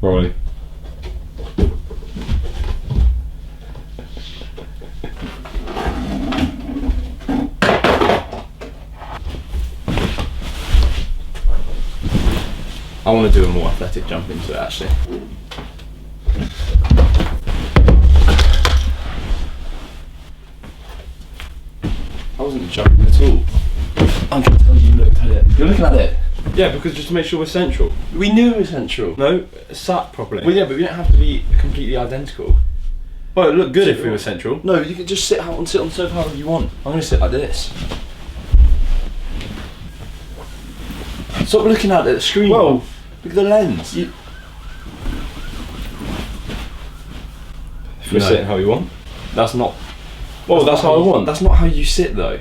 Probably. I want to do a more athletic jump into it actually. I wasn't jumping at all. I'm trying to tell you looked at it. You're looking at it? Yeah, because just to make sure we're central. We knew it was central. No, sat properly. Well, yeah, but we don't have to be completely identical. Well, it looked good if we were central. No, you can just sit out and sit on the sofa however you want. I'm going to sit like this. Stop looking at the screen. Whoa, look at the lens. If we're sitting how you want. That's not. Well, that's how I want. That's not how you sit though.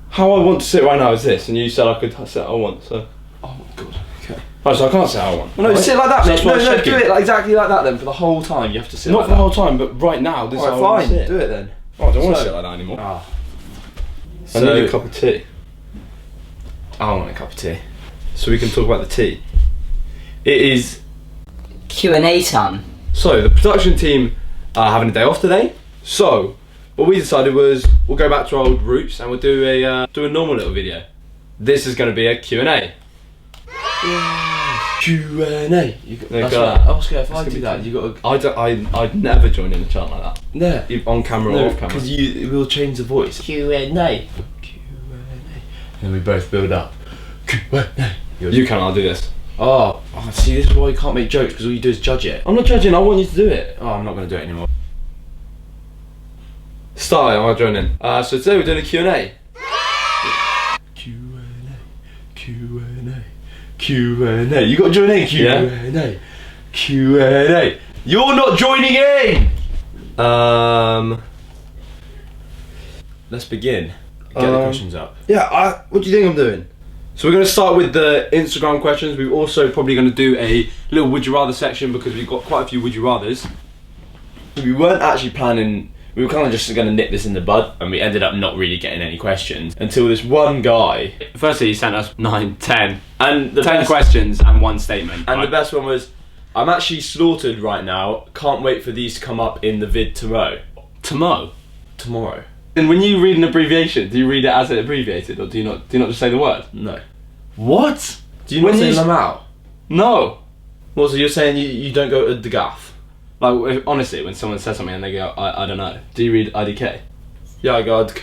How I want to sit right now is this, and you said I could sit how I want, so. Oh my god, okay. Oh, so I can't sit how I want. Well, no, right? Sit like that, mate. No, do it like exactly like that then, for the whole time. You have to sit not like for the whole time, but right now, this is how I want to sit. Do it then. Oh, I don't want to sit like that anymore. Ah. I need a cup of tea. I want a cup of tea. So we can talk about the tea. It is Q&A time. So the production team are having a day off today. So what we decided was we'll go back to our old roots and we'll do a normal little video. This is going to be a Q&A. Q&A. That's right. I was scared if I do that. You got. I'd never join in a chant like that. Yeah. On camera or off camera. Because we'll change the voice. Q&A. Q&A. And we both build up. Q&A. You can't. I'll do this. Oh, see, this is why you can't make jokes, because all you do is judge it. I'm not judging, I want you to do it. Oh, I'm not going to do it anymore. Start it, I'll join in. So today we're doing a Q&A. Q&A. Q&A. You got to join in, Q&A. Yeah. Q&A. You're not joining in! Let's begin. Get the questions up. Yeah, what do you think I'm doing? So we're going to start with the Instagram questions. We're also probably going to do a little would you rather section because we've got quite a few would you rathers. We weren't actually planning, we were kind of just going to nip this in the bud, and we ended up not really getting any questions until this one guy. Firstly, he sent us 9, 10, and the 10 questions and one statement. And the best one was, I'm actually slaughtered right now, can't wait for these to come up in the vid tomorrow. Tomorrow. And when you read an abbreviation, do you read it as it abbreviated, or do you not just say the word? No. What? Do you not say them out? No. Well, so you're saying you don't go to the gaff? Like, honestly, when someone says something and they go, I don't know. Do you read IDK? Yeah, I go Idke.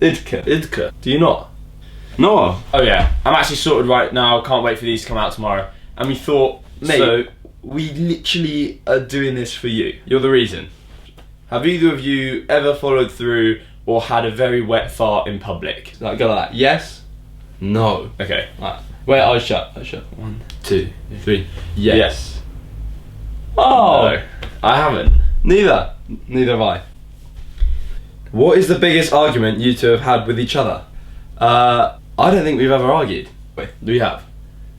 Idke. Do you not? No. Oh yeah, I'm actually sorted right now, can't wait for these to come out tomorrow. And we thought, mate, so we literally are doing this for you. You're the reason. Have either of you ever followed through or had a very wet fart in public? Like, go like that. Yes? No. Okay. Right. Wait, eyes shut. 1, 2, 3. Yes. Oh. No, I haven't. Neither have I. What is the biggest argument you two have had with each other? I don't think we've ever argued. Wait, do we have?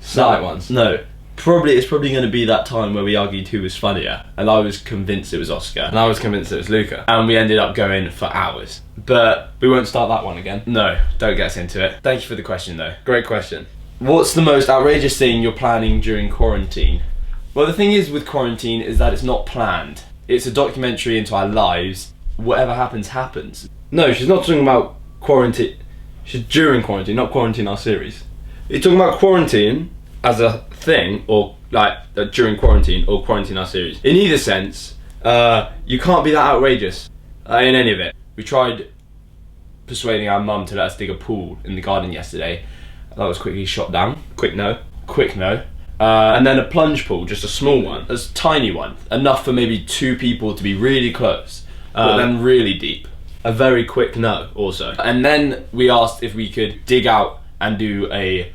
Slight ones? No. It's probably going to be that time where we argued who was funnier, and I was convinced it was Oscar, and I was convinced it was Luca, and we ended up going for hours. But we won't start that one again. No, don't get us into it. Thank you for the question though. Great question. What's the most outrageous thing you're planning during quarantine? Well, the thing is with quarantine is that it's not planned. It's a documentary into our lives. Whatever happens, happens. No, she's not talking about quarantine. She's during quarantine, not quarantine our series. You're talking about quarantine as a thing, or like during quarantine, or quarantine our series. In either sense, you can't be that outrageous in any of it. We tried persuading our mum to let us dig a pool in the garden yesterday. That was quickly shot down. Quick no. And then a plunge pool, just a small one, a tiny one, enough for maybe 2 people to be really close, but then really deep. A very quick no also. And then we asked if we could dig out and do a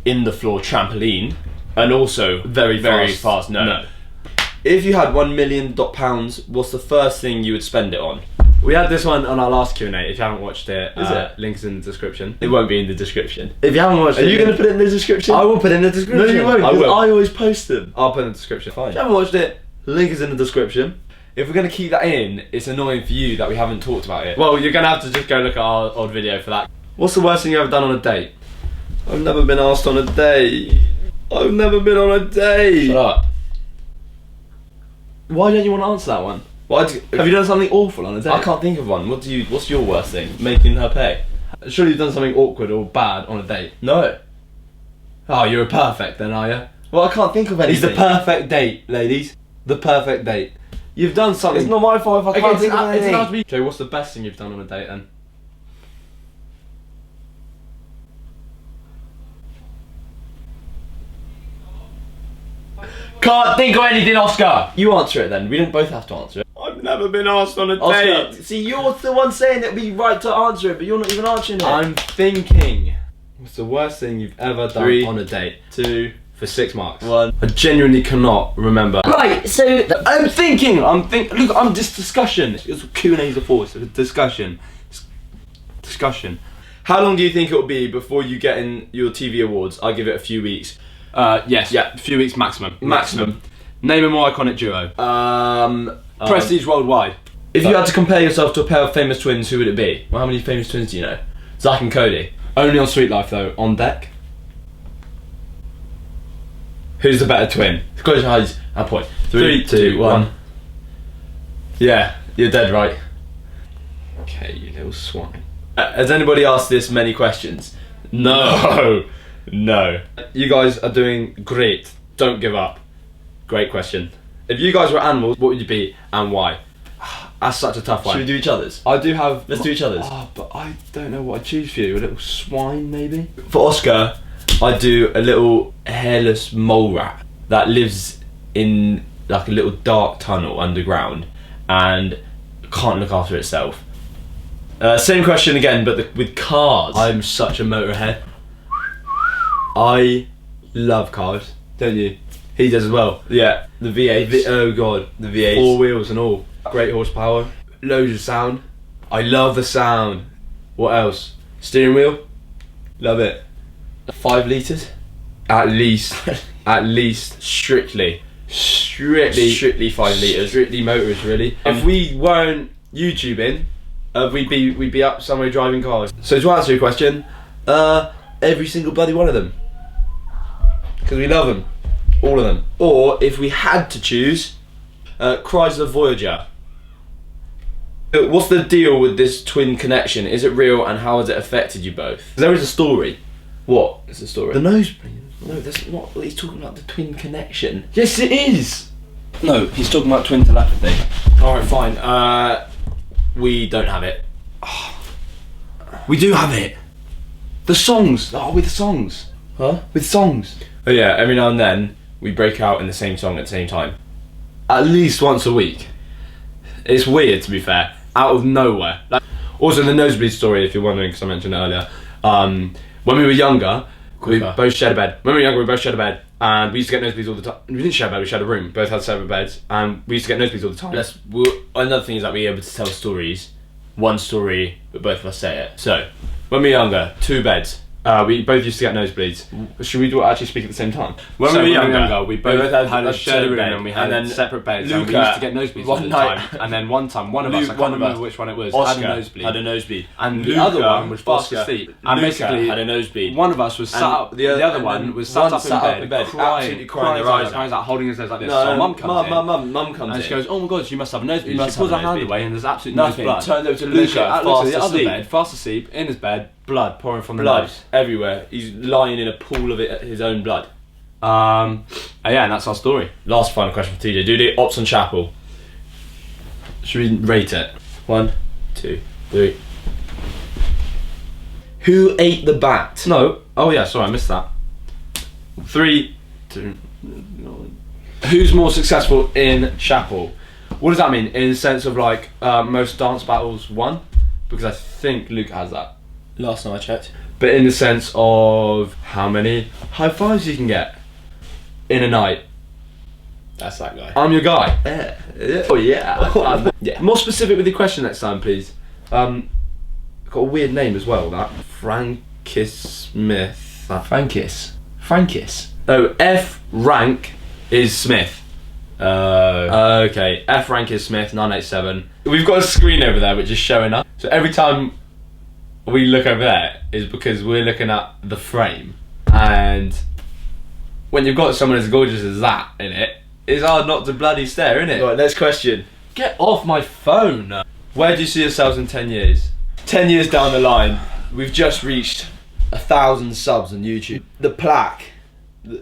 in the floor trampoline, and also very fast no. If you had £1 million, what's the first thing you would spend it on? We had this one on our last Q&A. If you haven't watched it, link is in the description. It won't be in the description. If you haven't watched it, are you going to put it in the description? I will put it in the description. No, you won't. I will. I always post them. I'll put it in the description. Fine. If you haven't watched it, link is in the description. If we're going to keep that in, it's annoying for you that we haven't talked about it. Well, you're going to have to just go look at our old video for that. What's the worst thing you ever done on a date? I've never been asked on a date. I've never been on a date. Shut up. Why don't you want to answer that one? Have you done something awful on a date? I can't think of one. What's your worst thing? Making her pay? Surely you've done something awkward or bad on a date. No. Oh, you're a perfect then, are you? Well, I can't think of anything. He's the perfect date, ladies. The perfect date. You've done something. It's not my fault if I can't think of anything. It's be. Joe, what's the best thing you've done on a date then? Can't think of anything, Oscar. You answer it then. We don't both have to answer it. I've never been asked on a Oscar, date. see, you're the one saying it'd be right to answer it, but you're not even answering it. I'm thinking. What's the worst thing you've ever done 3, on a date? 2, For 6 marks. 1. I genuinely cannot remember. Right, so I'm thinking. Look, I'm just discussion. It's Q&A's a force. It's a discussion. Discussion. How long do you think it'll be before you get in your TV awards? I'll give it a few weeks. Yes. Yeah. A few weeks maximum. Maximum. Name a more iconic duo. Prestige worldwide. If you had to compare yourself to a pair of famous twins, who would it be? Well, how many famous twins do you know? Zach and Cody. Only on Sweet Life though. On deck. Who's the better twin? Close your eyes and point. 3, 2, 1. Yeah, you're dead right. Okay, you little swine. Has anybody asked this many questions? No. No. You guys are doing great. Don't give up. Great question. If you guys were animals, what would you be and why? That's such a tough one. Should we do each other's? I do have. Let's do each other's. Oh, but I don't know what I'd choose for you. A little swine, maybe? For Oscar, I do a little hairless mole rat that lives in like a little dark tunnel underground and can't look after itself. Same question again, but with cars. I'm such a motorhead. I love cars, don't you? He does as well. Yeah, the V8. Oh god, The V8. 4 wheels and all. Great horsepower, loads of sound. I love the sound. What else? Steering wheel, love it. 5 litres? At least, at least. Strictly 5 litres. Strictly motors, really. If we weren't YouTubing, we'd be up somewhere driving cars. So to answer your question, every single bloody one of them, because we love them, all of them. Or if we had to choose, Chrysler Voyager. What's the deal with this twin connection? Is it real and how has it affected you both? There is a story. What is the story? The nosebleed. No, that's not what he's talking about, the twin connection. Yes, it is. No, he's talking about twin telepathy. Alright, fine. We don't have it. We do have it. The songs. Oh, with songs. Huh? With songs. Oh yeah, every now and then we break out in the same song at the same time. At least once a week. It's weird, to be fair. Out of nowhere. Like, also, the nosebleed story, if you're wondering, because I mentioned it earlier. When we were younger, we both shared a bed. When we were younger, we both shared a bed, and we used to get nosebleeds all the time. We didn't share a bed; we shared a room. Both had separate beds, and we used to get nosebleeds all the time. Another thing is that we're able to tell stories. One story, but both of us say it. So, when we were younger, 2 beds. We both used to get nosebleeds. Should we actually speak at the same time? When we were younger, we both had a shared room bed, and we had then separate beds. Luca, and we used to get nosebleeds all one the night, time. And then one time, one of us, I can't remember which one it was, Oscar had a nosebleed. Had a nosebleed. And the Luca, other one was fast Oscar, asleep. Luca And basically, had a nosebleed. one of us was sat up. The other one was sat up in bed, absolutely crying their eyes out, holding his nose like this. No, so mum comes in. Mum comes in. And she goes, "Oh my god, you must have a nosebleed." You She must pulls her have a hand nosebleed. away and there's absolutely no Nothing. blood. Turns over to Luca, Luca, looks fast at the other asleep. bed, fast asleep, in his bed, blood pouring from the Blood nose. everywhere. He's lying in a pool of his own blood. Yeah, and that's our story. Last final question for TJ. Do the Ops on Chapel. Should we rate it? 1, 2, 3. Who ate the bat? No. Oh yeah, sorry, I missed that. 3, 2. Who's more successful in Chapel? What does that mean? In the sense of like most dance battles won? Because I think Luke has that. Last time I checked. But in the sense of how many high fives you can get in a night. That's that guy. I'm your guy. Yeah. Oh yeah. Yeah. More specific with your question next time, please. Got a weird name as well. That Frankis Smith. Frankis. Oh, F rank is Smith. Okay. F rank is Smith 987. We've got a screen over there which is showing up. So every time we look over there is because we're looking at the frame and when you've got someone as gorgeous as that in it, it's hard not to bloody stare, isn't it? Right, next question. Get off my phone. Where do you see yourselves in 10 years? 10 years down the line, we've just reached 1,000 subs on YouTube. The plaque. Do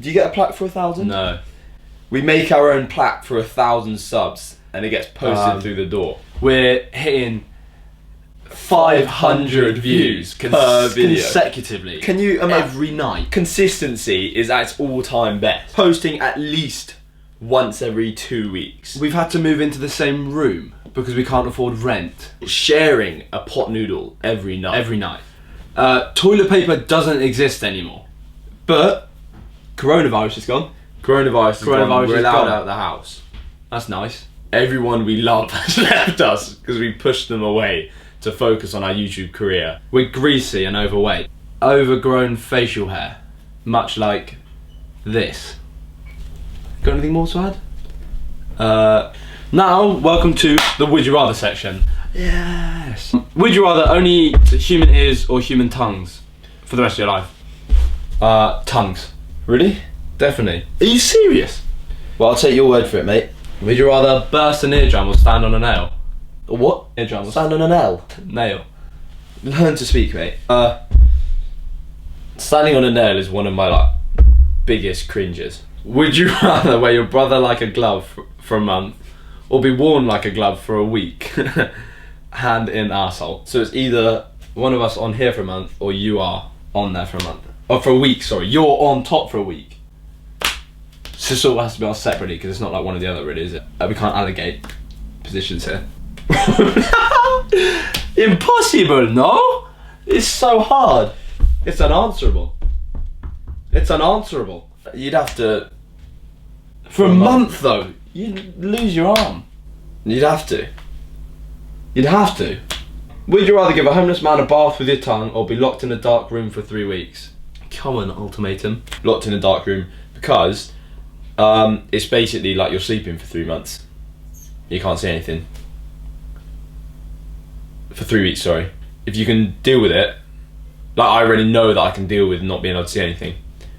you get a plaque for 1,000? No. We make our own plaque for 1,000 subs, and it gets posted through the door. We're hitting 500 views per video. Consecutively. Can you imagine? Every night. Consistency is at its all-time best. Posting at least once every 2 weeks. We've had to move into the same room because we can't afford rent. Sharing a pot noodle every night. Every night. Toilet paper doesn't exist anymore. But Coronavirus is gone. Coronavirus Coronavirus gone. We're is allowed gone. out of the house. That's nice. Everyone we love has left us because we pushed them away to focus on our YouTube career. We're greasy and overweight. Overgrown facial hair. Much like this. Got anything more to add? Now, welcome to the Would You Rather section. Yes. Would you rather only eat human ears or human tongues for the rest of your life? Tongues. Really? Definitely. Are you serious? Well, I'll take your word for it, mate. Would you rather burst an eardrum or stand on a nail? A what? Eardrum. Stand on an L. Nail. Learn to speak, mate. Standing on a nail is one of my biggest cringes. Would you rather wear your brother like a glove for a month or be worn like a glove for a week? Hand in arsehole. So it's either one of us on here for a month or you are on there for a month. Or for a week, sorry. You're on top for a week. So it sort of has to be on separately because it's not like one or the other, really, is it? We can't allegate positions here. Impossible, no? It's so hard. It's unanswerable. It's unanswerable. you'd have to. For a month though, you'd lose your arm. You'd have to. You'd have to. Would you rather give a homeless man a bath with your tongue or be locked in a dark room for 3 weeks? Come on, ultimatum. Locked in a dark room because it's basically like you're sleeping for 3 months. You can't see anything. For 3 weeks, sorry. If you can deal with it, like I already know that I can deal with not being able to see anything.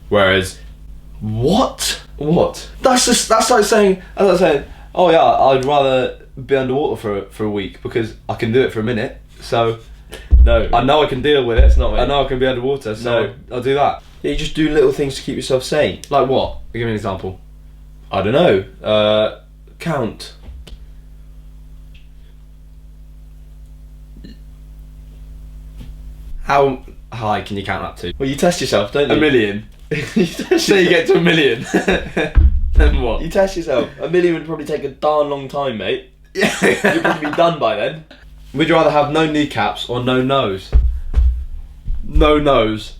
Whereas, What? what? That's like saying, oh yeah, I'd rather be underwater for a week because I can do it for a minute. So No. I know I can deal with it. It's not, mate. I know I can be underwater, so No. I'll do that. You just do little things to keep yourself sane. Like what? Give me an example. I don't know. Count. How high can you count up to? Well, you test yourself, don't you? A million. You test Say you yourself. get to a million. Then what? You test yourself. A million would probably take a darn long time, mate. You'd probably be done by then. Would you rather have no kneecaps or no nose? No nose.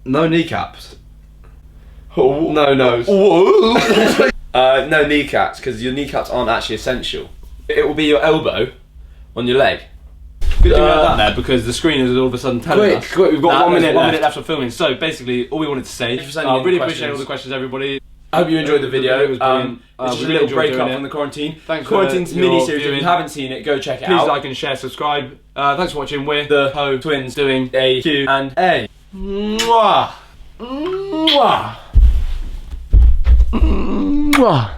No kneecaps. Oh, No nose. Whoa. No kneecaps, because your kneecaps aren't actually essential. It will be your elbow on your leg. Good thing we have that there because the screen is all of a sudden telling us. Quick, we've got Nah, 1 minute there's 1 left. minute left of filming. So basically, all we wanted to say, Thank you for sending in really questions. appreciate all the questions, everybody. I hope you enjoyed the video. It was brilliant. It's just we a really little enjoyed break doing up it. from the quarantine. Thanks Quarantine's for your mini series. If viewing. you haven't seen it, go check it Please out. like and share, subscribe. Thanks for watching. We're The Ho twins doing A, Q, and A. Mwah. Mwah. Mwah.